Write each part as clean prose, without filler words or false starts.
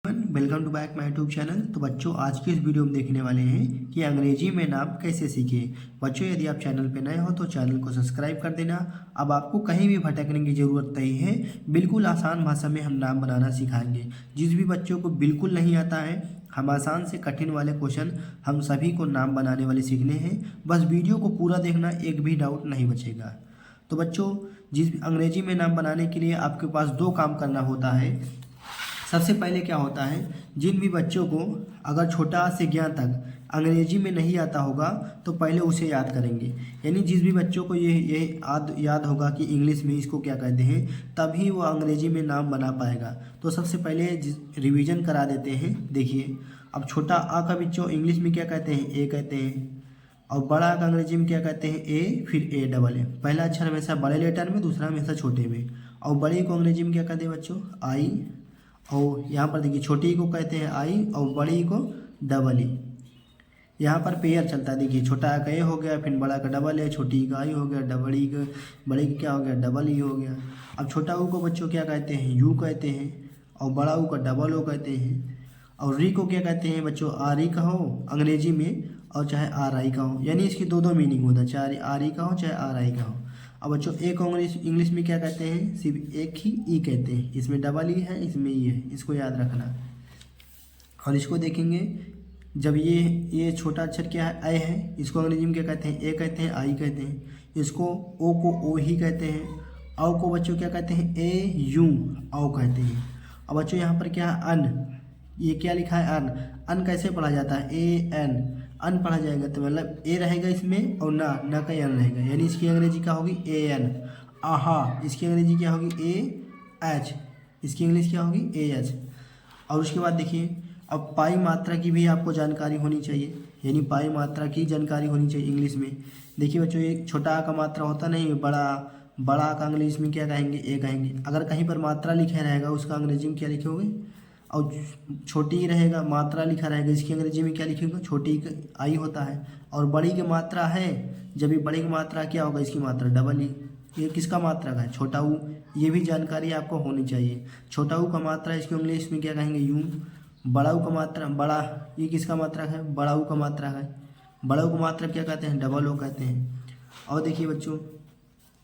Welcome to back my YouTube channel. तो बच्चों, आज की इस वीडियो में देखने वाले हैं कि अंग्रेजी में नाम कैसे सीखें। बच्चों, यदि आप चैनल पर नए हो तो चैनल को सब्सक्राइब कर देना। अब आपको कहीं भी भटकने की ज़रूरत नहीं है, बिल्कुल आसान भाषा में हम नाम बनाना सिखाएंगे। जिस भी बच्चों को बिल्कुल नहीं आता है, हम आसान से कठिन वाले क्वेश्चन हम सभी को नाम बनाने वाले सीखने हैं। बस वीडियो को पूरा देखना, एक भी डाउट नहीं बचेगा। तो बच्चों, जिस अंग्रेजी में नाम बनाने के लिए आपके पास दो काम करना होता है। सबसे पहले क्या होता है, जिन भी बच्चों को अगर छोटा से ज्ञान तक अंग्रेजी में नहीं आता होगा तो पहले उसे याद करेंगे। यानी जिस भी बच्चों को ये याद होगा कि इंग्लिश में इसको क्या कहते हैं, तभी वो अंग्रेजी में नाम बना पाएगा। तो सबसे पहले रिवीजन करा देते हैं। देखिए, अब छोटा आ का बच्चों इंग्लिश में क्या कहते हैं, ए कहते हैं। और बड़ा का अंग्रेजी में क्या कहते हैं, ए, फिर ए डबल ए। पहला अक्षर हमेशा बड़े लेटर में, दूसरा हमेशा छोटे में। और बड़ी को अंग्रेजी में क्या कहते हैं बच्चों, आई। और यहाँ पर देखिए, छोटी को कहते हैं आई और बड़ी को डबल ई। यहाँ पर पेयर चलता है। देखिए, छोटा का ए हो गया, फिर बड़ा का डबल ए, छोटी का आई हो गया, बड़ी का क्या हो गया, डबल ई हो गया। अब छोटा ऊ को बच्चों क्या कहते हैं, यू कहते हैं। और बड़ा ऊ का डबल ओ कहते हैं। और री को क्या कहते हैं बच्चों, आर ई का हो अंग्रेजी में, और चाहे आर आई का हो। यानी इसकी दो मीनिंग होता है, चाहे आर ई का हो चाहे आर आई का हो। अब बच्चों, ए को इंग्लिश में क्या कहते हैं, सिर्फ एक ही ई कहते हैं। इसमें डबल ई है, इसमें ई है, इसको याद रखना। और इसको देखेंगे, जब ये छोटा अक्षर क्या है, ए है, इसको अंग्रेजी में क्या कहते हैं, ए कहते हैं, आई कहते हैं। इसको ओ को ओ ही कहते हैं। औ को बच्चों क्या कहते हैं, ए यू औ कहते हैं। अब बच्चों, यहाँ पर क्या है, अन। ये क्या लिखा है, अन। अन कैसे पढ़ा जाता है, ए एन। अन पढ़ा जाएगा तो मतलब ए रहेगा इसमें और ना का एन रहेगा। यानी इसकी अंग्रेजी क्या होगी, ए एन। आहा, इसकी अंग्रेजी क्या होगी, ए एच। इसकी इंग्लिश क्या होगी, ए एच। और उसके बाद देखिए, अब पाई मात्रा की भी आपको जानकारी होनी चाहिए। यानी पाई मात्रा की जानकारी होनी चाहिए इंग्लिश में। देखिए बच्चों, एक छोटा आ का मात्रा होता नहीं, बड़ा का इंग्लिश में क्या कहेंगे, ए कहेंगे। अगर कहीं पर मात्रा लिखा रहेगा, उसका अंग्रेजी में क्या लिखोगे। और छोटी ही रहेगा, मात्रा लिखा रहेगा, इसकी अंग्रेजी में क्या लिखेगा, छोटी आई होता है। और बड़ी की मात्रा है, जब ये बड़ी की मात्रा क्या होगा, इसकी मात्रा डबल ई। ये किसका मात्रा का है, छोटा ऊ। ये भी जानकारी आपको होनी चाहिए। छोटा ऊ का मात्रा इसको इंग्लिश में क्या कहेंगे, यू। बड़ा ऊ का मात्रा, बड़ा, ये किसका मात्रा है, बड़ा ऊ का मात्रा है। बड़ा ऊ का मात्रा क्या कहते हैं, डबल ओ कहते हैं। और देखिए बच्चों,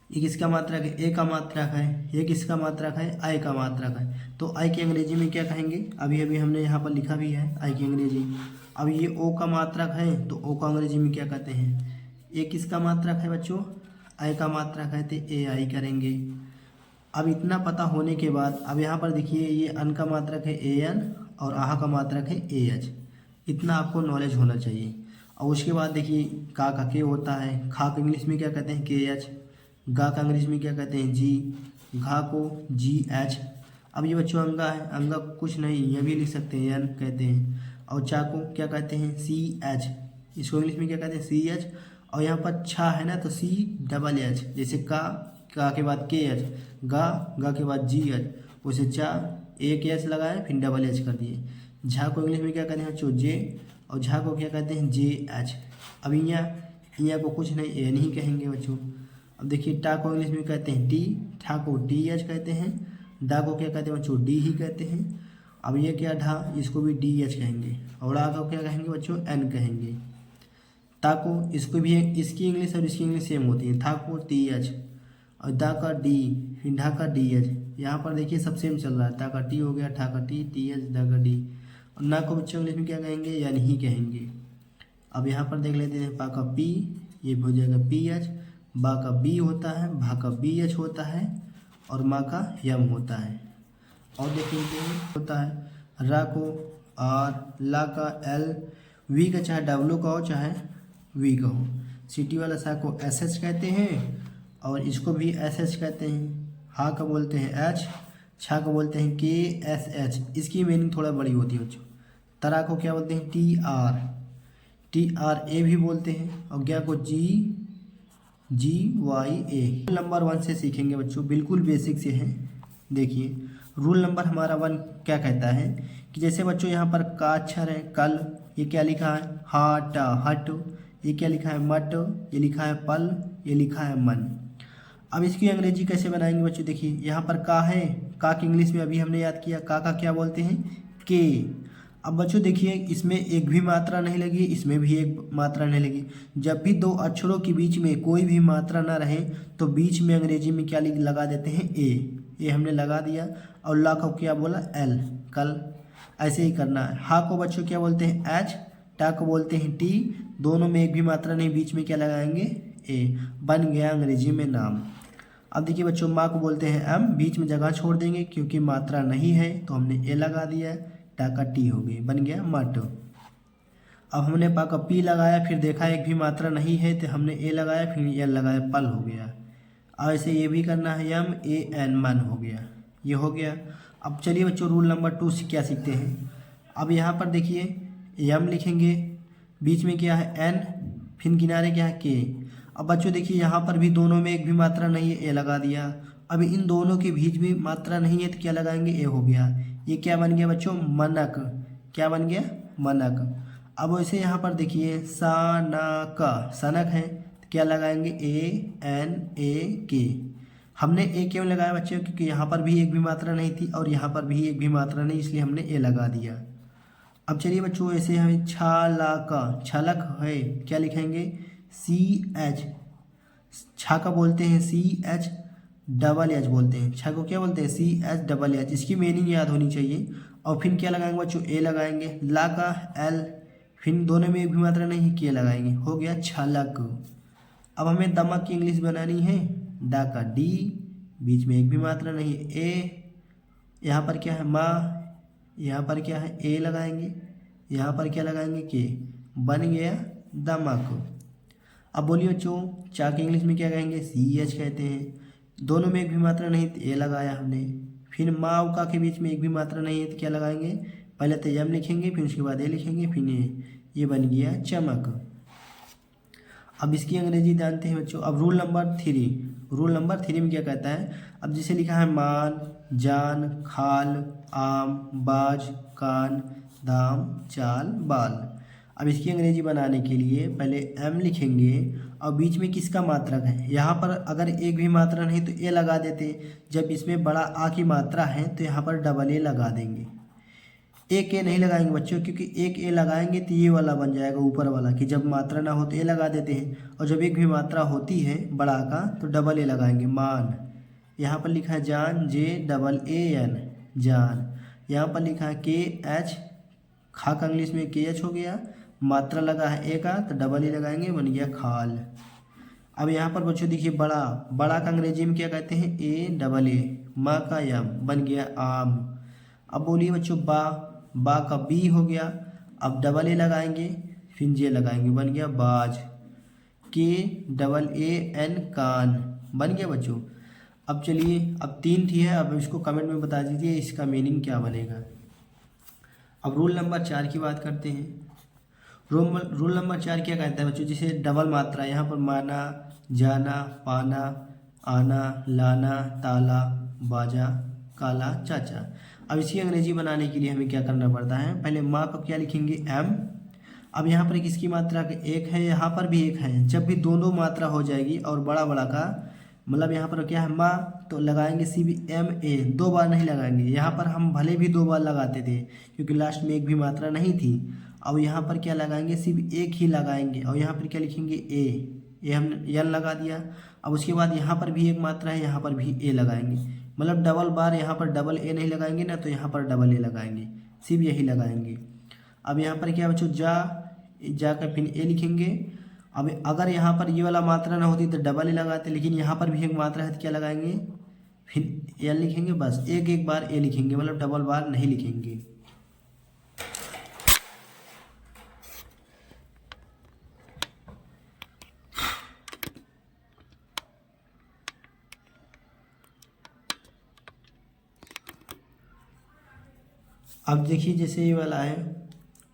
ये किसका मात्रक है, ए का मात्रक है। ये किसका मात्रक है, आई का मात्रक है। तो आई की अंग्रेजी में क्या कहेंगे, अभी अभी हमने यहाँ पर लिखा भी है आई की अंग्रेजी। अब ये ओ का मात्रक है, तो ओ का अंग्रेजी में क्या कहते हैं, ए किसका मात्रक है बच्चों, आई का मात्रक है, तो ए आई करेंगे। अब इतना पता होने के बाद अब यहाँ पर देखिए, ये अन का मात्रक है ए एन और आहा का मात्रक है ए एच। इतना आपको नॉलेज होना चाहिए। और उसके बाद देखिए, का के होता है, खा को इंग्लिश में क्या कहते हैं, के एच। गा का अंग्रेजी में क्या कहते हैं, जी। घा को जी एच। अब ये बच्चों अंगा है, अंगा कुछ नहीं, ये भी लिख सकते हैं, एन कहते हैं। और चा को क्या कहते हैं, सी एच। इसको इंग्लिश में क्या कहते हैं, सी एच। और यहाँ पर छा है ना, तो सी डबल एच। जैसे का के बाद के एच, गा के बाद जी एच। वैसे चा एक एच लगाए, फिर डबल एच कर दिए। झा को इंग्लिश में क्या कहते हैं बच्चों, जे। और झा को क्या कहते हैं, जे एच। अब यहाँ को कुछ नहीं, एन ही कहेंगे बच्चों। अब देखिए, टा को इंग्लिश में कहते हैं टी, ठा को टी एच कहते हैं। डा को क्या कहते हैं बच्चों, डी ही कहते हैं। अब ये क्या ढा, इसको भी डी एच कहेंगे। और ड़ा को क्या कहेंगे बच्चों, एन कहेंगे। ता को, इसको भी इसकी इंग्लिश और इसकी इंग्लिश सेम होती है। था को टी एच और दा का डी, फिर ढा का डी एच। यहाँ पर देखिए सब सेम चल रहा है, ता का टी हो गया, ठा का टी एच, दा का डी। और ना को बच्चों इंग्लिश में क्या कहेंगे, यानी ही कहेंगे। अब यहाँ पर देख लेते हैं, पा का पी, ये हो जाएगा पी एच। बा का बी होता है, भा का बी एच होता है, और माँ का यम होता है। और देखेंगे होता है, रा को आर, ला का एल, वी का चाहे डब्ल्यू का हो चाहे वी का हो। सिटी वाला सा को एस एच कहते हैं, और इसको भी एस एच कहते हैं। हा का बोलते हैं एच, छा को बोलते हैं के एस एच। इसकी मीनिंग थोड़ा बड़ी होती है बच्चों। तरा को क्या बोलते हैं, टी आर ए भी बोलते हैं। और ज्ञा को जी वाई ए। रूल नंबर 1 से सीखेंगे बच्चों, बिल्कुल बेसिक से है। देखिए, रूल नंबर हमारा 1 क्या कहता है कि जैसे बच्चों यहाँ पर का अक्षर है, कल, ये क्या लिखा है, हाट हट। ये क्या लिखा है, मट। ये लिखा है पल, ये लिखा है मन। अब इसकी अंग्रेजी कैसे बनाएंगे बच्चों, देखिए यहाँ पर का है, का की इंग्लिश में अभी हमने याद किया, का क्या बोलते हैं, के। अब बच्चों देखिए, इसमें एक भी मात्रा नहीं लगी, इसमें भी एक मात्रा नहीं लगी। जब भी दो अक्षरों के बीच में कोई भी मात्रा ना रहे तो बीच में अंग्रेजी में क्या लगा देते हैं, ए हमने लगा दिया। और ला को क्या बोला, एल, कल। ऐसे ही करना है। हा को बच्चों क्या बोलते हैं, एच। टा को बोलते हैं टी। दोनों में एक भी मात्रा नहीं, बीच में क्या लगाएंगे, ए। बन गया अंग्रेजी में नाम। अब देखिए बच्चों, माँ को बोलते हैं एम, बीच में जगह छोड़ देंगे क्योंकि मात्रा नहीं है तो हमने ए लगा दिया, टा का टी हो गई, बन गया मट। अब हमने पा का पी लगाया, फिर देखा एक भी मात्रा नहीं है तो हमने ए लगाया, फिर एल लगाया, पल हो गया। अब ऐसे ये भी करना है, यम ए एन, मन हो गया, ये हो गया। अब चलिए बच्चों, रूल नंबर 2 से क्या सीखते हैं। अब यहाँ पर देखिए, यम लिखेंगे, बीच में क्या है, एन, फिर किनारे क्या है, के। अब बच्चों देखिए, यहाँ पर भी दोनों में एक भी मात्रा नहीं है, ए लगा दिया। अब इन दोनों के बीच भी मात्रा नहीं है तो क्या लगाएंगे, ए हो गया। ये क्या बन गया बच्चों, मनक। क्या बन गया, मनक। अब वैसे यहाँ पर देखिए, सनक, सनक है तो क्या लगाएंगे, ए एन ए के। हमने ए क्यों लगाया बच्चों, क्योंकि यहाँ पर भी एक भी मात्रा नहीं थी और यहाँ पर भी एक भी मात्रा नहीं, इसलिए हमने ए लगा दिया। अब चलिए बच्चों, ऐसे हमें छालक, छलक है, क्या लिखेंगे, सी एच। छा का बोलते हैं सी एच डबल एच बोलते हैं, छा को क्या बोलते हैं, सी एच डबल एच। इसकी मीनिंग याद होनी चाहिए। और फिर क्या लगाएंगे बच्चों, ए लगाएंगे। ला का एल, फिर दोनों में एक भी मात्रा नहीं, के लगाएंगे, हो गया छलक। अब हमें दमक की इंग्लिश बनानी है, डा का डी, बीच में एक भी मात्रा नहीं, ए। यहाँ पर क्या है, माँ, यहाँ पर क्या है, ए लगाएंगे, यहाँ पर क्या लगाएंगे, के। बन गया दमक। अब बोलिए बच्चों, चा की इंग्लिश में क्या कहेंगे, सी एच कहते हैं। दोनों में एक भी मात्रा नहीं तो ए लगाया हमने। फिर माँ और का के बीच में एक भी मात्रा नहीं है तो क्या लगाएंगे, पहले तो यम लिखेंगे, फिर उसके बाद ए लिखेंगे, फिर ये बन गया चमक। अब इसकी अंग्रेजी जानते हैं बच्चों। अब रूल नंबर 3, रूल नंबर 3 में क्या कहता है। अब जैसे लिखा है, मान, जान, खाल, आम, बाज, कान, दाम, चाल, बाल। अब इसकी अंग्रेजी बनाने के लिए पहले एम लिखेंगे और बीच में किसका मात्रक है। यहाँ पर अगर एक भी मात्रा नहीं तो ए लगा देते। जब इसमें बड़ा आ की मात्रा है तो यहाँ पर डबल ए लगा देंगे। एक ए नहीं लगाएंगे बच्चों, क्योंकि एक ए लगाएंगे तो ये वाला बन जाएगा ऊपर वाला, कि जब मात्रा ना हो तो ए लगा देते हैं, और जब एक भी मात्रा होती है बड़ा का तो डबल ए लगाएंगे, मान। यहाँ पर लिखा है जान, जे डबल ए एन, जान। यहाँ पर लिखा है के एच, खा का इंग्लिश में के एच हो गया, मात्रा लगा है ए का तो डबल ए लगाएंगे, बन गया खाल। अब यहाँ पर बच्चों देखिए, बड़ा, बड़ा का अंग्रेजी में क्या कहते हैं, ए डबल ए, माँ का यम, बन गया आम। अब बोलिए बच्चों, बा का बी हो गया। अब डबल ए लगाएंगे, फिर जे लगाएंगे, बन गया बाज। के डबल ए एन, कान, बन गया बच्चों। अब चलिए, अब 3 थी है, अब इसको कमेंट में बता दीजिए इसका मीनिंग क्या बनेगा। अब रूल नंबर 4 की बात करते हैं। रूल नंबर 4 क्या कहता है बच्चों, जैसे डबल मात्रा, यहाँ पर माना, जाना, पाना, आना, लाना, ताला, बाजा, काला, चाचा। अब इसकी अंग्रेजी बनाने के लिए हमें क्या करना पड़ता है, पहले माँ को क्या लिखेंगे, एम। अब यहाँ पर किसकी मात्रा का एक है, यहाँ पर भी एक है। जब भी दोनों मात्रा हो जाएगी और बड़ा बड़ा का मतलब यहाँ पर क्या है, माँ, तो लगाएंगे सी बी एम ए, 2 बार नहीं लगाएंगे। यहाँ पर हम भले भी 2 बार लगाते थे क्योंकि लास्ट में एक भी मात्रा नहीं थी। अब यहाँ पर क्या लगाएंगे, सिर्फ एक ही लगाएंगे, और यहाँ पर क्या लिखेंगे, ए हमने एन लगा दिया। अब उसके बाद यहाँ पर भी एक मात्रा है, यहाँ पर भी ए लगाएंगे, मतलब डबल बार यहाँ पर डबल ए नहीं लगाएंगे ना, तो यहाँ पर डबल ए लगाएंगे, सिर्फ यही लगाएंगे। अब यहाँ पर क्या बच्चों, जा कर फिर ए लिखेंगे। अब अगर यहाँ पर ये वाला मात्रा ना होती तो डबल ए लगाते, लेकिन यहाँ पर भी एक मात्रा है तो क्या लगाएंगे, फिर एन लिखेंगे, बस एक एक बार ए लिखेंगे, मतलब डबल बार नहीं लिखेंगे। अब देखिए, जैसे ये वाला है,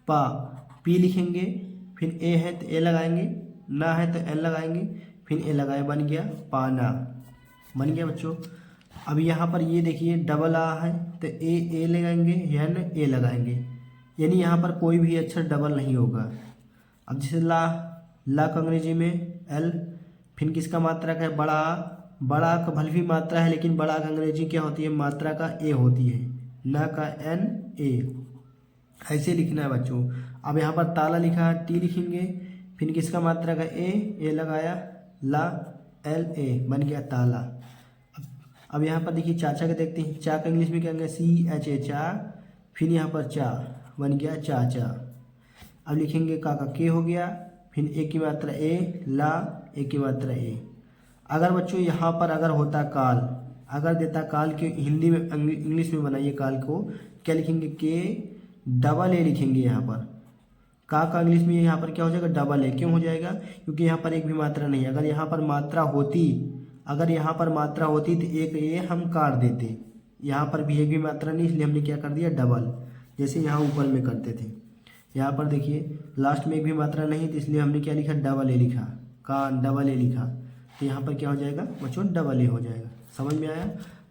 पा, पी लिखेंगे, फिर ए है तो ए लगाएंगे, ना है तो एन लगाएंगे, फिर ए लगाए, बन गया पाना, बन गया बच्चों। अब यहाँ पर ये देखिए, डबल आ है तो ए लगाएंगे, एन ए लगाएंगे, यानी यहाँ पर कोई भी अक्षर डबल नहीं होगा। अब जैसे ला का अंग्रेजी में एल, फिर किसका मात्रा का है, बड़ा का भले भी मात्रा है लेकिन बड़ा का अंग्रेजी क्या होती है, मात्रा का ए होती है, ना का एन ए। ऐसे लिखना है बच्चों। अब यहाँ पर ताला लिखा है, टी लिखेंगे, फिर किसका मात्रा का ए लगाया, ला एल ए, बन गया ताला। अब यहाँ पर देखिए चाचा का देखते हैं, चा का इंग्लिश में क्या कहेंगे, सी एच ए, चा, फिर यहाँ पर चा, बन गया चाचा। अब लिखेंगे का के हो गया, फिर ए की मात्रा ए, ला, ए की मात्रा ए। अगर बच्चों यहाँ पर अगर होता काल, अगर देता काल के हिंदी में इंग्लिश में बनाइए काल को, क्या लिखेंगे, के डबल ए लिखेंगे यहाँ पर। का इंग्लिश में यहाँ पर क्या हो जाएगा, डबल ए। क्यों हो जाएगा, क्योंकि यहाँ पर एक भी मात्रा नहीं है। अगर यहाँ पर मात्रा होती, अगर यहाँ पर मात्रा होती तो एक ए हम काट देते। यहाँ पर भी एक भी मात्रा नहीं, इसलिए हमने क्या कर दिया, डबल, जैसे यहाँ ऊपर में करते थे। यहाँ पर देखिए लास्ट में एक भी मात्रा नहीं, तो इसलिए हमने क्या लिखा, डबल ए लिखा, का डबल ए लिखा, तो यहाँ पर क्या हो जाएगा बच्चों, डबल ए हो जाएगा। समझ में आया।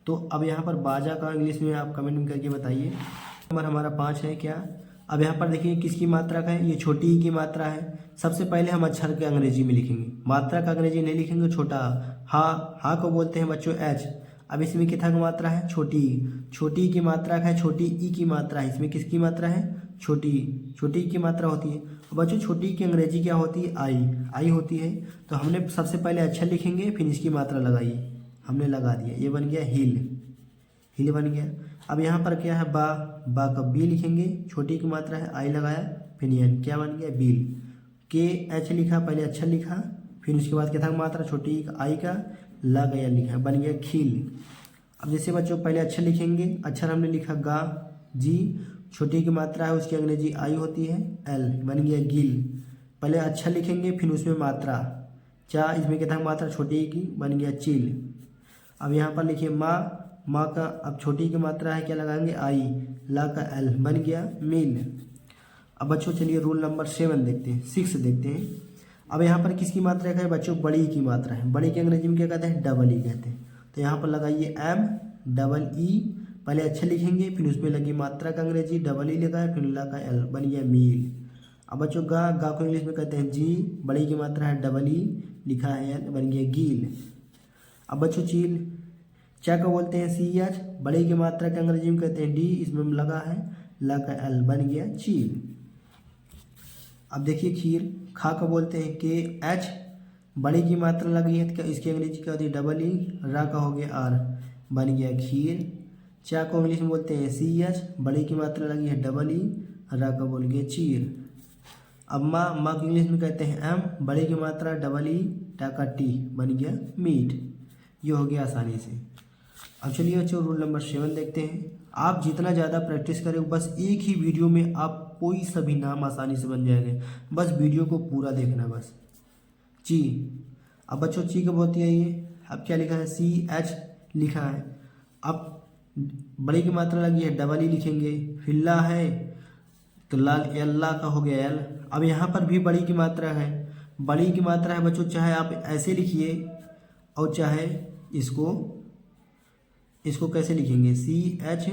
तो अब यहाँ पर बाजा का इंग्लिश में आप कमेंट करके बताइए। नंबर हमारा 5 है क्या। अब यहाँ पर देखिए किसकी मात्रा का है, ये छोटी ई की मात्रा है। सबसे पहले हम अक्षर के अंग्रेजी में लिखेंगे, मात्रा का अंग्रेजी नहीं लिखेंगे, छोटा हा को बोलते हैं बच्चों एच। अब इसमें कितना की मात्रा है, छोटी ई की मात्रा का है, छोटी ई की मात्रा है। इसमें किसकी मात्रा है, छोटी ई की मात्रा होती है। बच्चों छोटी ई की अंग्रेजी क्या होती है, आई होती है। तो हमने सबसे पहले अक्षर लिखेंगे, फिर इसकी मात्रा लगाइए, हमने लगा दिया, ये बन गया हिल बन गया। अब यहाँ पर क्या है, बा का बी लिखेंगे, छोटी की मात्रा है, आई लगाया, फिर एन, क्या बन गया, बिल। के एच लिखा, पहले अक्षर लिखा, फिर उसके बाद क्या था मात्रा, छोटी आई का, ला गया लिखा, बन गया खील। अब जैसे बच्चों पहले अक्षर लिखेंगे, अक्षर हमने लिखा गा, जी, छोटी की मात्रा है, उसकी अंग्रेजी आई होती है, एल, बन गया गिल। पहले अक्षर लिखेंगे, फिर उसमें मात्रा, चा, इसमें क्या था मात्रा, छोटी की, बन गया चिल। अब यहाँ पर लिखिए माँ का, अब छोटी की मात्रा है, क्या लगाएंगे, आई, ला का एल, बन गया मील। अब बच्चों चलिए रूल नंबर 6 देखते हैं। अब यहाँ पर किसकी मात्रा है बच्चों, बड़ी की मात्रा है। बड़ी की अंग्रेजी में क्या कहते हैं, डबल ई कहते हैं। तो यहाँ पर लगाइए एम डबल ई, पहले अक्षर लिखेंगे, फिर उसमें लगी मात्रा का अंग्रेजी, डबल ई लगाए, फिर ला का एल, बन गया मील। अब बच्चों गा को इंग्लिश में कहते हैं जी, बड़ी की मात्रा है, डबल ई लिखा है एल, बन गया गील। अब बच्चों चील, चा को बोलते हैं सी एच, बड़ी की मात्रा के अंग्रेजी में कहते हैं डी, इसमें लगा है ला का एल, बन गया चील। अब देखिए खीर, खा को बोलते हैं के एच, बड़ी की मात्रा लगी है, तो इसकी अंग्रेजी क्या होती है, डबल ई, रा का हो गया आर, बन गया खीर। चा को इंग्लिश में बोलते हैं सी एच, बड़ी की मात्रा लगी है, डबल ई, रा का बोल गया चीर। अब माँ को इंग्लिश में कहते हैं एम, बड़ी की मात्रा डबल ई, टा का टी, बन गया मीट। ये हो गया आसानी से। अब चलिए बच्चों रूल नंबर 7 देखते हैं। आप जितना ज़्यादा प्रैक्टिस करें, बस एक ही वीडियो में आप कोई सभी नाम आसानी से बन जाएंगे। बस वीडियो को पूरा देखना बस। ची, अब बच्चों ची कब होती है ये, अब क्या लिखा है, सी एच लिखा है। अब बड़ी की मात्रा लगी है, डबल ई लिखेंगे, फिर ला है तो लाल एल, ला का हो गया एल। अब यहाँ पर भी बड़ी की मात्रा है, बड़ी की मात्रा है बच्चों, चाहे आप ऐसे लिखिए और चाहे इसको कैसे लिखेंगे, C H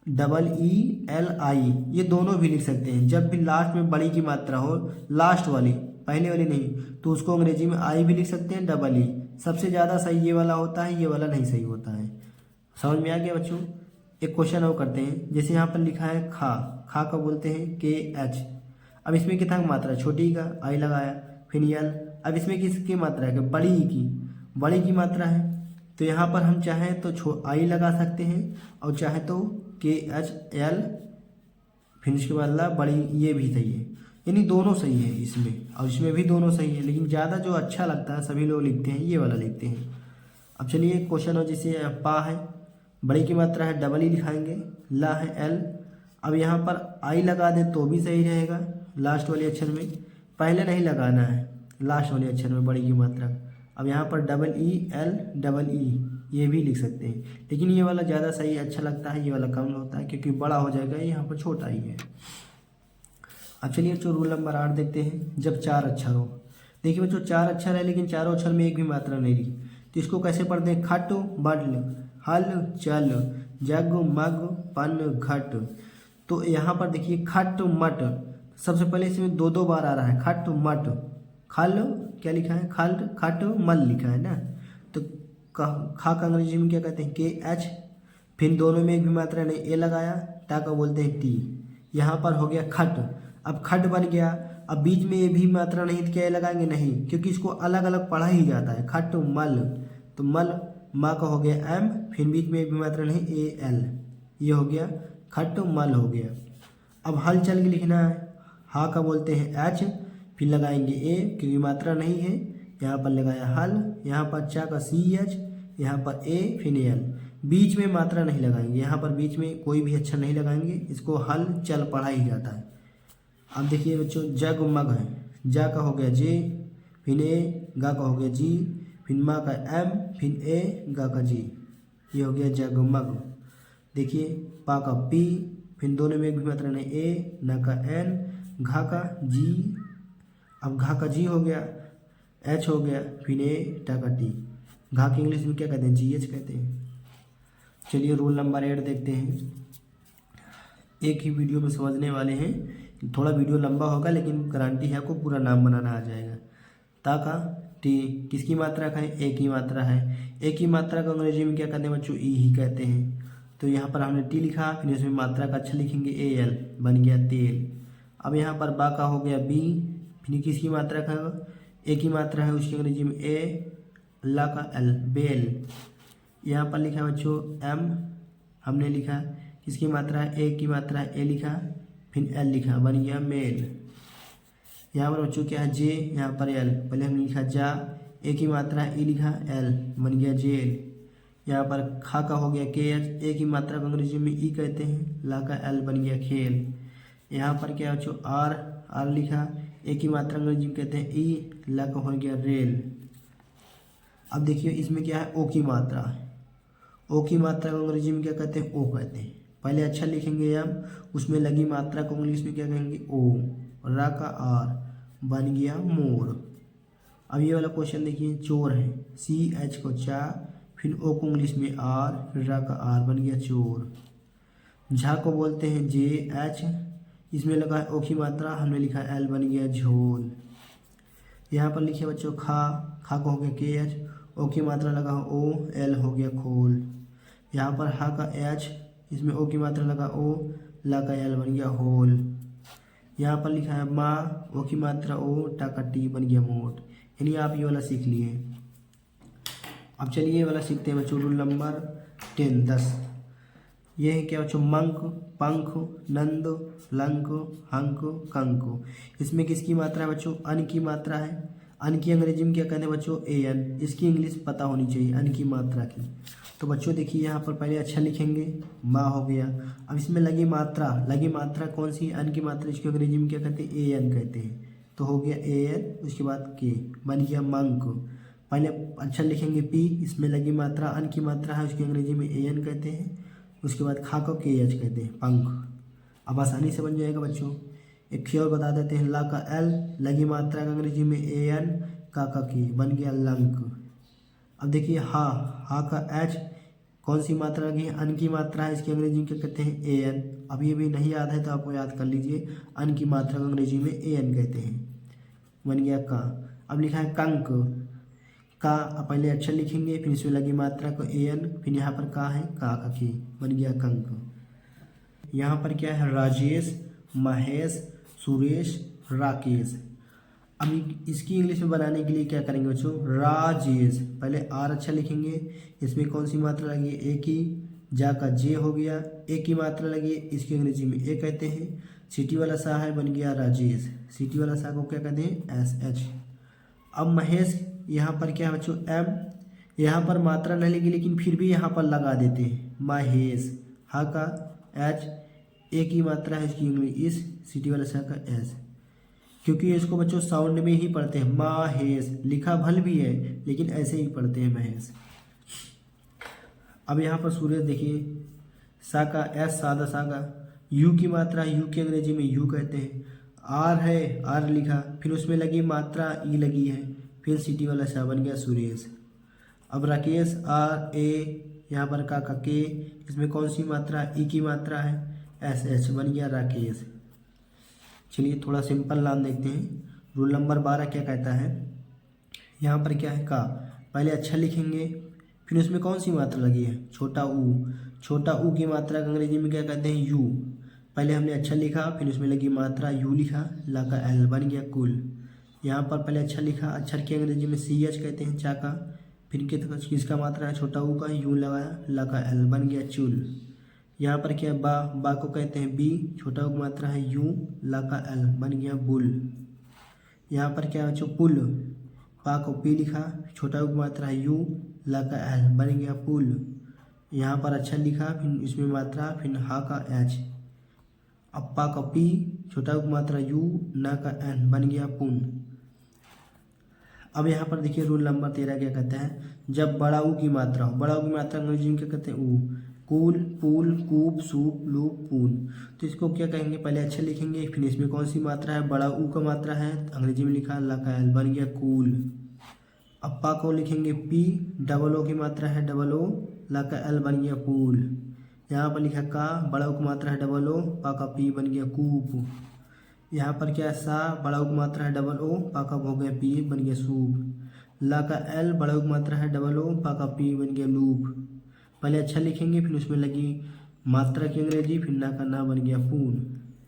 double E L I, ये दोनों भी लिख सकते हैं। जब भी लास्ट में बड़ी की मात्रा हो, लास्ट वाली, पहले वाली नहीं, तो उसको अंग्रेजी में आई भी लिख सकते हैं, डबल ई। सबसे ज़्यादा सही ये वाला होता है, ये वाला नहीं सही होता है। समझ में आ गया बच्चों। एक क्वेश्चन और करते हैं। जैसे यहाँ पर लिखा है खा को बोलते हैं के एच। अब इसमें कितना मात्रा, छोटी का, आई लगाया, फिर एल। अब इसमें किसकी मात्रा है, बड़ी की मात्रा है, तो यहाँ पर हम चाहें तो आई लगा सकते हैं, और चाहे तो के एच एल, फिर उसके बाद ला, बड़ी, ये भी सही है। यानी दोनों सही है इसमें, और इसमें भी दोनों सही है, लेकिन ज़्यादा जो अच्छा लगता है सभी लोग लिखते हैं, ये वाला लिखते हैं। अब चलिए क्वेश्चन हो, जैसे पा है, बड़ी की मात्रा है, डबल ई लिखाएंगे, ला है एल। अब यहाँ पर आई लगा दें तो भी सही रहेगा, लास्ट वाले अक्षर में, पहले नहीं लगाना है, लास्ट वाले अक्षर में बड़ी की मात्रा। अब यहाँ पर double E L, double E, ये भी लिख सकते हैं, लेकिन ये वाला ज़्यादा सही अच्छा लगता है, ये वाला कम होता है क्योंकि बड़ा हो जाएगा, यहाँ पर छोटा ही है। अब चलिए बच्चों रूल नंबर 8 देखते हैं। जब 4 अक्षर हो, देखिए बच्चों 4 अक्षर है, लेकिन चारों अक्षर में एक भी मात्रा नहीं लिखी, तो इसको कैसे पढ़ते हैं, खट बडल, हल चल, जग मग पन घट। तो यहाँ पर देखिए खट मट, सबसे पहले इसमें 2 बार आ रहा है, खट मट, खल क्या लिखा है, खल खट मल लिखा है ना। तो खा का अंग्रेजी में क्या कहते हैं, के एच, फिर दोनों में एक भी मात्रा नहीं, ए लगाया, टा का बोलते हैं टी, यहाँ पर हो गया खट। अब खट बन गया, अब बीच में ये भी मात्रा नहीं तो क्या लगाएंगे, नहीं, क्योंकि इसको अलग अलग पढ़ा ही जाता है। खट मल, तो मल माँ का हो गया एम, फिर बीच में भी मात्रा नहीं ए एल, ये हो गया खट मल हो गया। अब हल चल के लिखना है, हा का बोलते हैं एच, फिर लगाएंगे ए क्योंकि मात्रा नहीं है, यहाँ पर लगाया हल, यहाँ पर चा का सी एच, यहाँ पर ए फिर एल, बीच में मात्रा नहीं लगाएंगे, यहाँ पर बीच में कोई भी अक्षर नहीं लगाएंगे, इसको हल चल पढ़ा ही जाता है। अब देखिए बच्चों जग मग है, जा का हो गया जे, फिर ए, गा का हो गया जी, फिर माँ का एम, फिर ए, गा का जी, ये हो गया जगमग। देखिए पा का पी, फिर दोनों में एक भी मात्रा नहीं ए, न का एन, घा का जी, अब घा का जी हो गया, एच हो गया, फिर ए, टा का टी, घा की इंग्लिश में क्या कहते हैं, जी एच कहते हैं। चलिए रूल नंबर 8 देखते हैं। एक ही वीडियो में समझने वाले हैं, थोड़ा वीडियो लंबा होगा लेकिन गारंटी है आपको पूरा नाम बनाना आ जाएगा। ता का टी किसकी मात्रा का है, ए की मात्रा है। ए की मात्रा को अंग्रेजी में क्या कहते हैं बच्चों, ई ही कहते हैं। तो यहाँ पर हमने टी लिखा, फिर इसमें मात्रा का अच्छा लिखेंगे ए एल, बन गया तेल। अब यहाँ पर बा का हो गया बी, फिर किसकी मात्रा का, ए की मात्रा है, उसकी अंग्रेजी में ए, ला का एल, बेल। यहाँ पर लिखा बच्चों एम, हमने लिखा किसकी मात्रा है, ए की मात्रा है, ए लिखा, फिर एल लिखा, बन गया मेल। यहाँ पर बच्चों क्या है जे, यहाँ पर एल, पहले हमने लिखा जा, ए की मात्रा है, ई लिखा, एल, बन गया जेल। यहाँ पर खा का हो गया के एच, ए की मात्रा को अंग्रेजी में ई कहते हैं, ला का एल, बन गया खेल। यहाँ पर क्या बच्चों आर, आर लिखा, ए की मात्रा अंग्रेजी में कहते हैं ई, ला का हो गया रेल। अब देखिए इसमें क्या है, ओ की मात्रा है, ओ की मात्रा को अंग्रेजी में क्या कहते हैं, ओ कहते हैं। पहले अच्छा लिखेंगे हम, उसमें लगी मात्रा को इंग्लिश में क्या कहेंगे, ओ, रा का आर, बन गया मोर। अब ये वाला क्वेश्चन देखिए, चोर है, सी एच को चा, फिर ओ को इंग्लिश में आर, फिर रा का आर, बन गया चोर। झा को बोलते हैं जे एच, इसमें लगा है ओ की मात्रा, हमने लिखा एल, बन गया झोल। यहाँ पर लिखिए बच्चों खा, खा को हो गया के एच, ओ की मात्रा लगा ओ, एल, हो गया खोल। यहाँ पर हा का एच, इसमें ओ की मात्रा लगा ओ, ला का एल, बन गया होल। यहाँ पर लिखा है माँ, ओ की मात्रा ओ, टा का टी, बन गया मोट। यानी आप ये वाला सीख लिए। अब चलिए ये वाला सीखते हैं बच्चों, रूल नंबर 10। ये है क्या बच्चों, मंक, पंख, नंद, लंक, हंक, कंक। इसमें किसकी मात्रा है बच्चों, अन की मात्रा है। अन की अंग्रेजी में क्या कहते हैं बच्चों, ए एन, इसकी इंग्लिश पता होनी चाहिए अन की मात्रा की। तो बच्चों देखिए यहाँ पर पहले अच्छा लिखेंगे, माँ हो गया। अब इसमें लगी मात्रा कौन सी, अन की मात्रा, इसकी अंग्रेजी में क्या कहते हैं, ए एन कहते हैं। तो हो गया ए एन, उसके बाद के, बन गया मंक। पहले अच्छा लिखेंगे पी, इसमें लगी मात्रा अन की मात्रा है, उसकी अंग्रेजी में ए एन कहते हैं। उसके बाद खा को के एच कहते हैं, पंख। अब आसानी से बन जाएगा बच्चों। एक और बता देते हैं, ला का एल, लगी मात्रा का अंग्रेजी में ए एन, का की, बन गया लंक। अब देखिए हा का एच, कौन सी मात्रा लगी है, अन की मात्रा है, इसकी अंग्रेजी में क्या कहते हैं, ए एन। अब ये भी नहीं याद है तो आपको याद कर लीजिए, अन की मात्रा को अंग्रेजी में ए एन कहते हैं, बन गया का। अब लिखा है कंक, का पहले अक्षर लिखेंगे, फिर इसमें लगी मात्रा को ए एन, फिर यहाँ पर का है, का की, बन गया कंक। यहाँ पर क्या है, राजेश, महेश, सुरेश, राकेश। अब इसकी इंग्लिश में बनाने के लिए क्या करेंगे बच्चों, राजेश, पहले आर अच्छा लिखेंगे, इसमें कौन सी मात्रा लगी है, ए की, जा का जे हो गया, ए की मात्रा लगी है, इसकी अंग्रेजी में ए कहते हैं। सिटी वाला सा है, बन गया राजेश, सिटी वाला सा को क्या कहते हैं, एस एच। अब महेश, यहाँ पर क्या है बच्चों, एम, यहाँ पर मात्रा नहीं लगी लेकिन फिर भी यहाँ पर लगा देते हैं, महेश, हा का एच, ए की मात्रा है, इसकी इंग्लिश इस, सिटी वाला सा का एस, क्योंकि इसको बच्चों साउंड में ही पढ़ते हैं, महेश, लिखा भल भी है लेकिन ऐसे ही पढ़ते हैं महेश। अब यहाँ पर सूरज देखिए, सा का एस, सादा सा का, यू की मात्रा, यू की अंग्रेजी में यू कहते हैं। आर है, आर लिखा, फिर उसमें लगी मात्रा ई लगी है, फिर सिटी वाला सा, बन गया सुरेश। अब राकेश, आर ए, यहाँ पर का के, इसमें कौन सी मात्रा, ई की मात्रा है, एस एच, बन गया राकेश। चलिए थोड़ा सिंपल नाम देखते हैं। रूल नंबर 12 क्या कहता है, यहाँ पर क्या है, का, पहले अच्छा लिखेंगे, फिर उसमें कौन सी मात्रा लगी है, छोटा ऊ, छोटा ऊ की मात्रा का अंग्रेजी में क्या कहते हैं, यू। पहले हमने अक्षर लिखा, फिर उसमें लगी मात्रा यू लिखा, ला का एल बन गया कुल। यहाँ पर पहले अक्षर लिखा, अक्षर की अंग्रेजी में सी एच कहते हैं चा का, फिर किसका मात्रा है छोटा ऊ का, यू लगाया, ला का एल बन गया चुल। यहाँ पर क्या है बा को कहते हैं बी, छोटा ऊ की मात्रा है यू, ला का एल बन गया बुल। यहाँ पर क्या है बच्चों पुल, पा को पी लिखा, छोटा ऊ की मात्रा है यू, ला का एल बन गया पुल। यहाँ पर अक्षर लिखा, फिर इसमें मात्रा, फिर हा का एच, अप्पा का पी, छोटा ऊ की मात्रा यू, ना का एन बन गया पुन। अब यहाँ पर देखिए रूल नंबर 13 क्या कहता है, जब बड़ा ऊ की मात्रा हो, बड़ा ऊ की मात्रा अंग्रेजी में क्या कहते हैं ऊ, कूल, पूल, कूप, सूप, लूप, पून। तो इसको क्या कहेंगे, पहले अक्षर लिखेंगे, फिर इसमें कौन सी मात्रा है, बड़ा ऊ का मात्रा है, अंग्रेजी में लिखा ला का एल बन गया कूल। अप्पा को लिखेंगे पी, डबल ओ की मात्रा है डबल ओ, ला का एल बन गया पूल। यहाँ पर लिखा का, बड़ा ऊ की मात्रा है डबल ओ, पा का पी बन गया कूप। यहाँ पर क्या है सा, बड़ा ऊ की मात्रा है डबल ओ, पा का हो गया पी बन गया सूप। ला का एल, बड़ा ऊ की मात्रा है डबल ओ, पा का पी बन गया लूप। पहले अच्छा लिखेंगे, फिर उसमें लगी मात्रा की अंग्रेजी, फिर ना बन गया पून।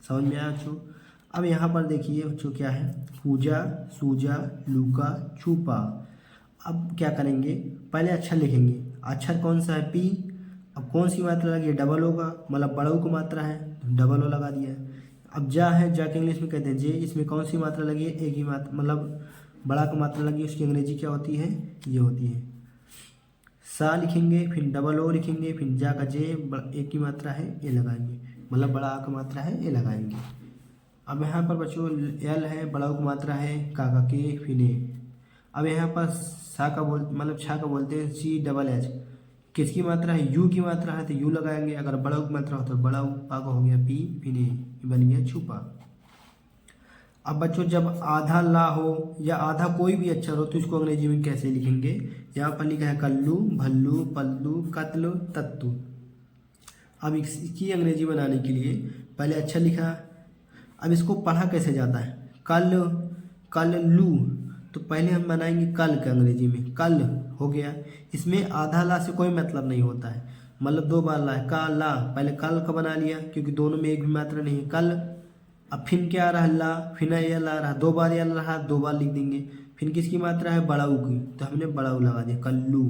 समझ में आया बच्चों। अब यहाँ पर देखिए बच्चों क्या है, पूजा, सूजा, लूका, छुपा। अब क्या करेंगे, पहले अक्षर लिखेंगे, अक्षर कौन सा है पी, अब कौन सी मात्रा लगी है डबल होगा, मतलब बड़ा ऊ की मात्रा है डबल ओ लगा दिया। अब जा है, जा के इंग्लिश में कहते हैं जे, इसमें कौन सी मात्रा लगी है ए की मात्रा, मतलब बड़ा की मात्रा लगी, उसकी अंग्रेजी क्या होती है, ये होती है। सा लिखेंगे, फिर डबल ओ लिखेंगे, फिर जा का जे, एक की मात्रा है ए लगाएंगे, मतलब बड़ा आ का मात्रा है ए लगाएंगे। अब यहाँ पर बच्चों एल है, बड़ा की मात्रा है का के, फिर ए। अब यहाँ पर सा का मतलब छा का बोलते हैं सी डबल एच, किसकी मात्रा है यू की मात्रा है तो यू लगाएंगे, अगर बड़ा की मात्रा हो तो बड़ा पा का हो गया पी, फिर ए बन गया छुपा। अब बच्चों जब आधा ला हो या आधा कोई भी अक्षर हो तो इसको अंग्रेजी में कैसे लिखेंगे, यहाँ पर लिखा है कल्लू, भल्लू, पल्लू, कत्ल, तत्तु। अब इसकी अंग्रेजी बनाने के लिए पहले अक्षर लिखा, अब इसको पढ़ा कैसे जाता है, कल लू, तो पहले हम बनाएंगे कल के अंग्रेजी में, कल हो गया। इसमें आधा ला से कोई मतलब नहीं होता है, मतलब दो बार ला है, का ला, पहले कल का बना लिया क्योंकि दोनों में एक भी मात्रा नहीं है, कल। अब फिर क्या आ रहा है ला, फिर ये ला रहा, दो बार या रहा, दो बार लिख देंगे। फिर किसकी मात्रा है बड़ा ऊ की, तो हमने बड़ा ऊ लगा दिया कल्लू।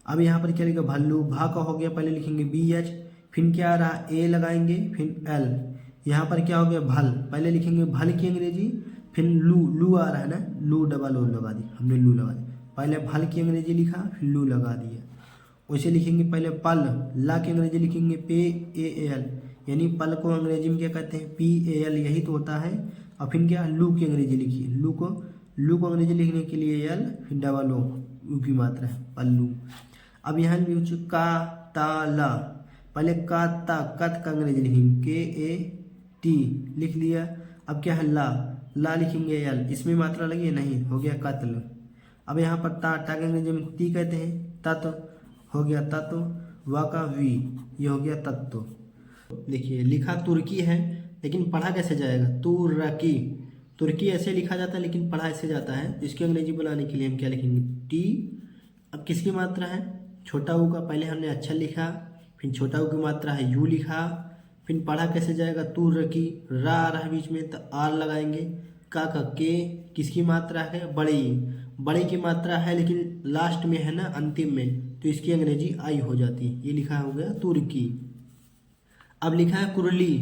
अब यहाँ पर क्या लिखा भल्लू, भा का हो गया, पहले लिखेंगे बी एच, फिर क्या आ रहा ए लगाएंगे, फिर एल। यहाँ पर क्या हो गया भल, पहले लिखेंगे भल की अंग्रेजी, फिर लू आ रहा है ना, लू डबल ओ लगा दी, हमने लू लगा दिया, पहले भल की अंग्रेजी लिखा फिर लू लगा दिया। वैसे लिखेंगे पहले पल, ला की अंग्रेजी लिखेंगे पे ए एल, यानी पल को अंग्रेजी में क्या कहते हैं पी ए एल, यही तो होता है। और फिर क्या लू की अंग्रेजी लिखिए, लू को अंग्रेजी लिखने के लिए एल, फिर डबल ओ, यू की मात्रा है पल्लू। अब यहाँ का ता ला, पहले का ता, कत का अंग्रेजी लिखेंगे के ए टी लिख लिया। अब क्या है ला लिखेंगे एल, इसमें मात्रा लगी नहीं, हो गया कत्ल। अब यहाँ पर ता के अंग्रेजी में ती कहते हैं, तत्व हो गया तत्व, वा का वी, ये हो गया तत्व। देखिए लिखा तुर्की है लेकिन पढ़ा कैसे जाएगा, तुर्की, तुर्की ऐसे लिखा जाता है लेकिन पढ़ा ऐसे जाता है। इसकी अंग्रेजी बनाने के लिए हम क्या लिखेंगे टी। अब किसकी मात्रा है छोटा ऊ का, पहले हमने अक्षर लिखा, फिर छोटा ऊ की मात्रा है यू लिखा, फिर पढ़ा कैसे जाएगा तुर्की, रा आ रहा है बीच में तो आर लगाएंगे, का के, किसकी मात्रा है बड़े की मात्रा है लेकिन लास्ट में है ना अंतिम में, तो इसकी अंग्रेजी आई हो जाती है, ये लिखा हो गया तुर्की। अब लिखा है कुरली,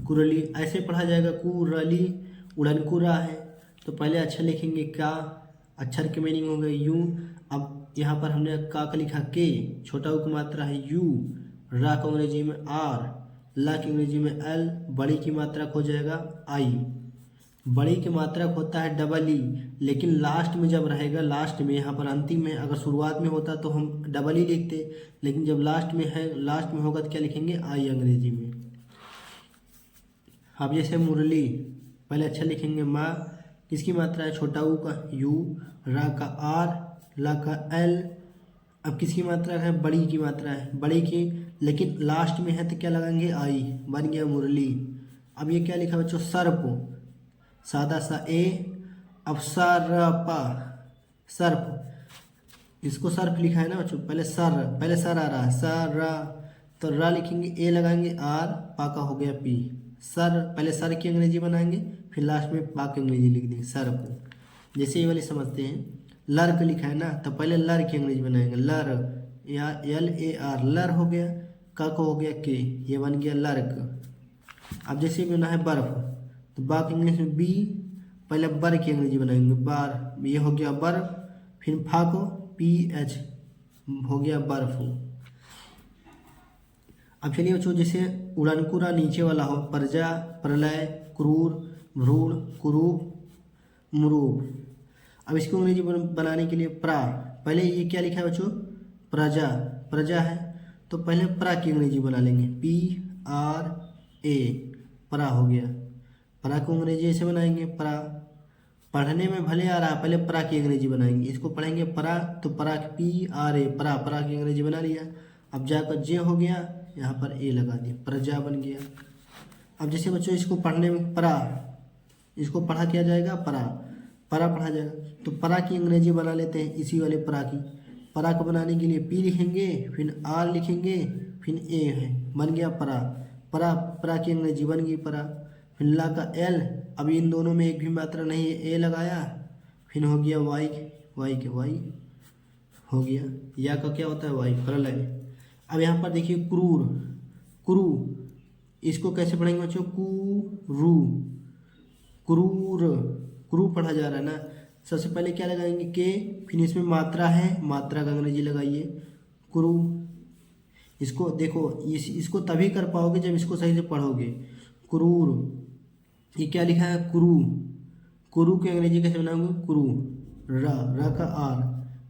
कुरली ऐसे पढ़ा जाएगा कुरली, उड़नकुरा है, तो पहले अक्षर लिखेंगे का, अक्षर के मीनिंग हो गए यू। अब यहाँ पर हमने का लिखा के, छोटा ऊ की मात्रा है यू, रा की अंग्रेजी में आर, ला की अंग्रेजी में एल, बड़ी की मात्रा हो जाएगा आई। बड़ी की मात्रा होता है डबल ई, लेकिन लास्ट में जब रहेगा, लास्ट में यहाँ पर अंतिम में, अगर शुरुआत में होता तो हम डबल ई लिखते, लेकिन जब लास्ट में है, लास्ट में होगा तो क्या लिखेंगे आई अंग्रेजी में। अब जैसे मुरली, पहले अक्षर लिखेंगे माँ, किसकी मात्रा है छोटा ऊ का यू, रा का आर, ला का एल। अब किसकी मात्रा है बड़ी की मात्रा है, बड़ी की, लेकिन लास्ट में है तो क्या लगाएंगे आई, बन गया मुरली। अब ये क्या लिखा बच्चों सर्प, सादा सा ए, अब सर्प, इसको सर्फ लिखा है ना बच्चों, पहले सर आ रहा है, सर रा, तो रा लिखेंगे, ए लगाएंगे, आर, पा का हो गया पी। सर, पहले सर की अंग्रेजी बनाएंगे, फिर लास्ट में पा की अंग्रेजी लिख देंगे सर को। जैसे ये वाली समझते हैं, लर्क लिखा है ना, तो पहले लर की अंग्रेजी बनाएंगे, लर, या एल ए आर, लर हो गया, का को हो गया के, ये बन गया लर्क। अब जैसे बना है बर्फ, तो बा की इंग्लिश में बी, पहले बर की अंग्रेजी बनाएंगे, बार, ये हो गया बर्फ, फिर फा को पी एच, हो गया बर्फ। अब चलिए बच्चों, जैसे उड़नकुरा नीचे वाला हो, प्रजा, प्रलय, क्रूर, भ्रूण, कुरूप, मुरूप। अब इसको अंग्रेजी बनाने के लिए प्रा, पहले ये क्या लिखा है बच्चों, प्रजा, प्रजा है, तो पहले प्रा की अंग्रेजी बना लेंगे, पी आर ए, प्रा हो गया। प्रा को अंग्रेजी ऐसे बनाएंगे, प्रा, पढ़ने में भले आ रहा, पहले प्रा की अंग्रेजी बनाएंगे, इसको पढ़ेंगे प्रा, तो प्रा पी आर ए, प्रा, प्रा की अंग्रेजी बना लिया। अब जाकर जे हो गया, यहाँ पर ए लगा दिया, प्रजा बन गया। अब जैसे बच्चों इसको पढ़ने में प्रा, इसको पढ़ा किया जाएगा प्रा, प्रा पढ़ा जाएगा, तो प्रा की अंग्रेजी बना लेते हैं इसी वाले प्रा की। प्रा को बनाने के लिए पी लिखेंगे, फिर आर लिखेंगे, फिर ए है, बन गया प्रा, प्रा, प्रा की अंग्रेजी बन गई प्रा। फिर ला का एल, अब इन दोनों में एक भी मात्रा नहीं है, ए लगाया, फिर हो गया वाई, वाई के वाई हो गया, या का क्या होता है वाई, प्रलय। अब यहाँ पर देखिए क्रूर, क्रू, इसको कैसे पढ़ेंगे बच्चों, कुरू, क्रूर, क्रू पढ़ा जा रहा है ना। सबसे पहले क्या लगाएंगे, के, फिर इसमें मात्रा है, मात्रा का अंग्रेजी लगाइए, क्रू। इसको देखो, इसको तभी कर पाओगे जब इसको सही से पढ़ोगे, क्रूर। ये क्या लिखा है, क्रू, क्रू की अंग्रेजी कैसे बनाओगे, क्रू, रा का आर,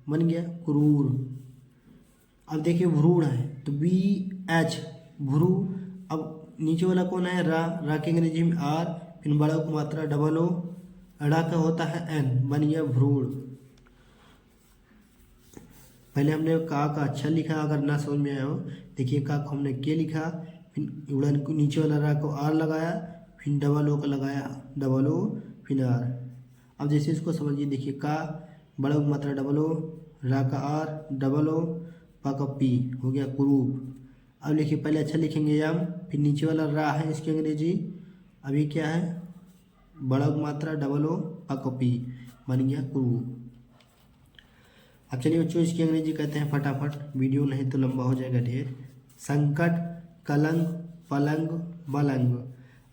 बन गया क्रूर। अब देखिए भ्रूण है, तो बी एच, भ्रू। अब नीचे वाला कौन है, रा की अंग्रेजी में आर, फिर बड़ा को मात्रा डबल ओ, ड़ा का होता है एन, बन गया भ्रूण। पहले हमने का अच्छा लिखा, अगर ना समझ में आया हो, देखिए का को हमने के लिखा, फिर उड़न को नीचे वाला रा को आर लगाया, फिर डबल ओ का लगाया, डबल ओ फिर आर। अब जैसे इसको समझिए, देखिए का, बड़ा को मात्रा डबल ओ, रा का आर, डबल ओ, पा का पी, हो गया कुरूप। अब लिखिए, पहले अच्छा लिखेंगे यम, फिर नीचे वाला रा है इसकी अंग्रेजी, अभी क्या है, बड़ा मात्रा डबल ओ, पा का पी, बन गया कुरूप। अब चलिए बच्चों, इसकी अंग्रेजी कहते हैं फटाफट, वीडियो नहीं तो लंबा हो जाएगा ढेर। संकट, कलंक, पलंग, बलंग।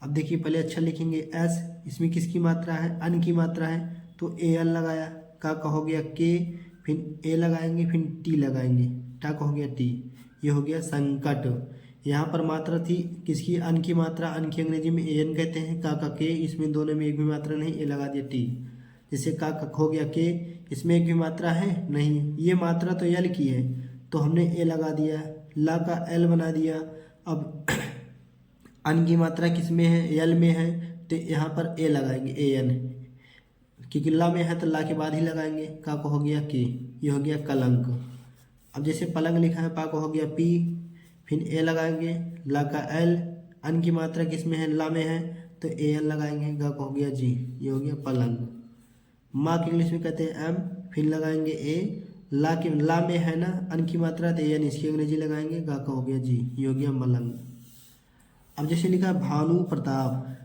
अब देखिए पहले अच्छा लिखेंगे एस, इसमें किसकी मात्रा है, अन की मात्रा है, तो ए एन लगाया, का हो गया के, फिर ए लगाएंगे, फिर टी लगाएंगे, टा का हो गया टी, ये हो गया संकट। यहाँ पर मात्रा थी किसकी, अन की मात्रा, अन की अंग्रेजी में ए एन कहते हैं, का के, इसमें दोनों में एक भी मात्रा नहीं, ए लगा दिया टी। जैसे का हो गया के, इसमें एक भी मात्रा है नहीं, ये मात्रा तो यल की है, तो हमने ए लगा दिया, ला का एल बना दिया। अब अन की मात्रा किस में है, यल में है, तो यहाँ पर ए लगाएंगे, ए एन, क्योंकि ला में है तो ला के बाद ही लगाएंगे। का को हो गया के, ये हो गया कलंक। अब जैसे पलंग लिखा है, पा को हो गया पी, फिर ए लगाएंगे, ला का एल, अन की मात्रा किस में है, ला में है, तो ए एल लगाएंगे, गा को हो गया जी, ये हो गया पलंग। माँ की इंग्लिश में कहते हैं एम, फिर लगाएंगे ए, ला में है ना अन की मात्रा, तो ए एन इसकी अंग्रेजी लगाएंगे, गा का हो गया जी, ये हो गया मलंग। अब जैसे लिखा भानु प्रताप,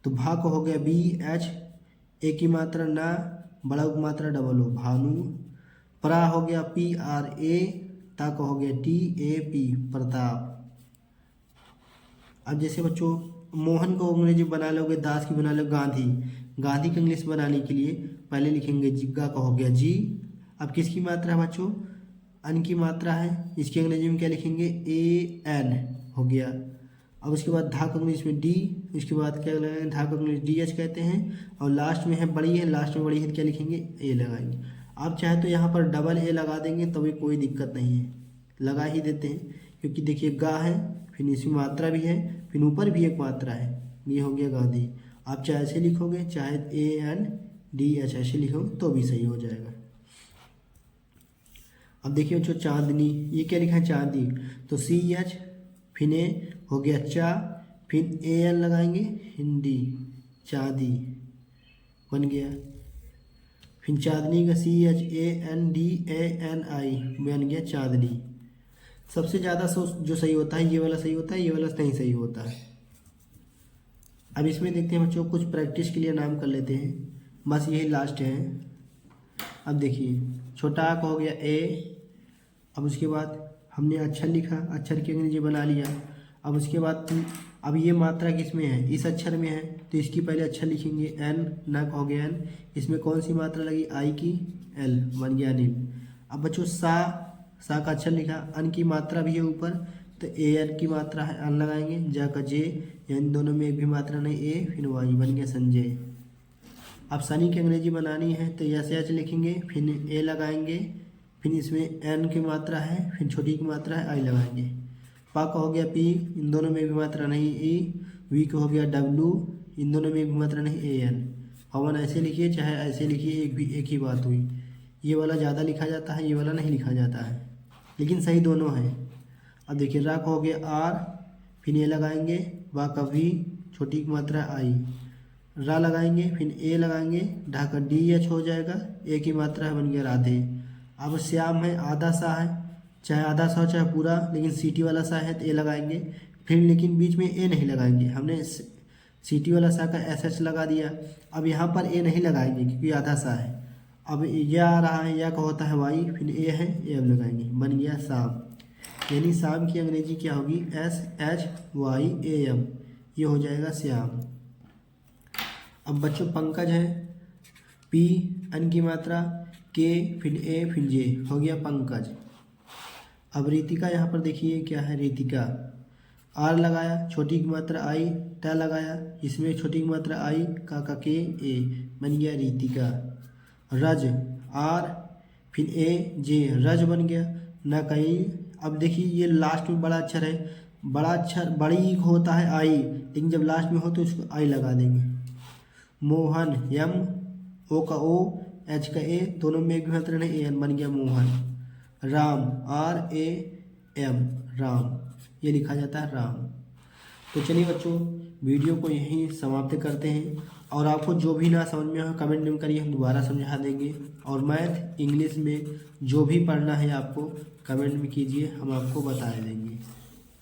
तो भा को हो गया बी एच, ए की मात्रा ना, बड़ा की मात्रा डबल ओ, भानु। प्रा हो गया पी आर ए, ता को हो गया टी ए पी, प्रताप। अब जैसे बच्चों मोहन को अंग्रेजी बना लोगे, दास की बना लो गांधी, गांधी की इंग्लिश बनाने के लिए पहले लिखेंगे जिग्गा का हो गया जी। अब किसकी मात्रा है बच्चों, अन की मात्रा है, इसकी अंग्रेजी में क्या लिखेंगे, ए एन हो गया। अब उसके बाद धा को इंग्लिश में डी, उसके बाद क्या लगाएंगे, धा को इंग्लिश डी एच कहते हैं, और लास्ट में है बड़ी है, लास्ट में बड़ी है क्या लिखेंगे, ए लगाएंगे। आप चाहे तो यहाँ पर डबल ए लगा देंगे तो भी कोई दिक्कत नहीं है, लगा ही देते हैं, क्योंकि देखिए गा है, फिर इसमें मात्रा भी है, फिर ऊपर भी एक मात्रा है, ये हो गया गांधी। आप चाहे ऐसे लिखोगे, चाहे ए एन डी एच ऐसे लिखोगे तो भी सही हो जाएगा। अब देखिए बच्चों चांदनी, ये क्या लिखा है चांदी, तो सी एच, फिर ए हो गया चा, फिर ए एन लगाएंगे, हिंदी, चांदी बन गया। फिर चांदनी का CHANDANI बन गया चांदनी। सबसे ज़्यादा जो सही होता है ये वाला सही होता है, ये वाला नहीं सही होता है। अब इसमें देखते हैं बच्चों, कुछ प्रैक्टिस के लिए नाम कर लेते हैं, बस यही लास्ट है। अब देखिए छोटा आ का हो गया ए। अब उसके बाद हमने अक्षर लिखा, अक्षर की अंग्रेजी बना लिया। अब उसके बाद अब ये मात्रा किसमें है, इस अक्षर में है, तो इसकी पहले अक्षर लिखेंगे एन, न का हो गया एन। इसमें कौन सी मात्रा लगी, आई की, एल, बन गया अनिल। अब बच्चों सा का अक्षर लिखा, अन की मात्रा भी है ऊपर, तो ए एन की मात्रा है, अन लगाएंगे। जा का जे, इन दोनों में एक भी मात्रा नहीं, ए फिर वाई, बन गया संजय। अब सनी की अंग्रेजी बनानी है तो ऐसे एच लिखेंगे, फिर ए लगाएंगे, फिर इसमें एन की मात्रा है, फिर छोटी की मात्रा है, आई लगाएंगे। पा का हो गया पी, इन दोनों में भी मात्रा नहीं, ई। वी का हो गया डब्लू, इन दोनों में भी मात्रा नहीं, ए एन। पवन ऐसे लिखिए चाहे ऐसे लिखिए, एक ही बात हुई। ये वाला ज़्यादा लिखा जाता है, ये वाला नहीं लिखा जाता है, लेकिन सही दोनों है। अब देखिए रा का हो गया आर, फिर ए लगाएंगे, वा का वी, छोटी की मात्रा आई, रा लगाएंगे, फिर ए लगाएंगे, ढा का डी एच हो जाएगा, ए की मात्रा है, बन गया राधे। अब श्याम है, आधा सा है, चाहे आधा सा हो चाहे पूरा, लेकिन सीटी वाला सा है तो ए लगाएंगे, फिर लेकिन बीच में ए नहीं लगाएंगे, हमने सीटी वाला सा का एस एच लगा दिया। अब यहाँ पर ए नहीं लगाएंगे क्योंकि आधा सा है। अब यह आ रहा है, यह का होता है वाई, फिर ए है, ए अब लगाएंगे, बन गया शाम। यानी शाम की अंग्रेजी क्या होगी, SHYAM, ये हो जाएगा श्याम। अब बच्चों पंकज है, पी, अन की मात्रा, के, फिर ए, फिर जे, हो गया पंकज। अब रितिका यहाँ पर देखिए क्या है, रितिका, आर लगाया, छोटी की मात्रा आई, टा लगाया, इसमें छोटी की मात्रा आई, का के, ए, बन गया रितिका। रज, आर, फिर ए, जे, रज बन गया। न कहीं, अब देखिए ये लास्ट में बड़ा अक्षर है, बड़ा अक्षर बड़ी होता है आई, लेकिन जब लास्ट में हो तो उसको आई लगा देंगे। मोहन, यम, ओ का ओ, एच का ए, दोनों में एक भी मात्रा नहीं, ए एन, बन गया मोहन। राम, RAM, राम, ये लिखा जाता है राम। तो चलिए बच्चों वीडियो को यहीं समाप्त करते हैं, और आपको जो भी ना समझ में हो कमेंट में करिए, हम दोबारा समझा देंगे। और मैथ इंग्लिश में जो भी पढ़ना है आपको कमेंट में कीजिए, हम आपको बता देंगे।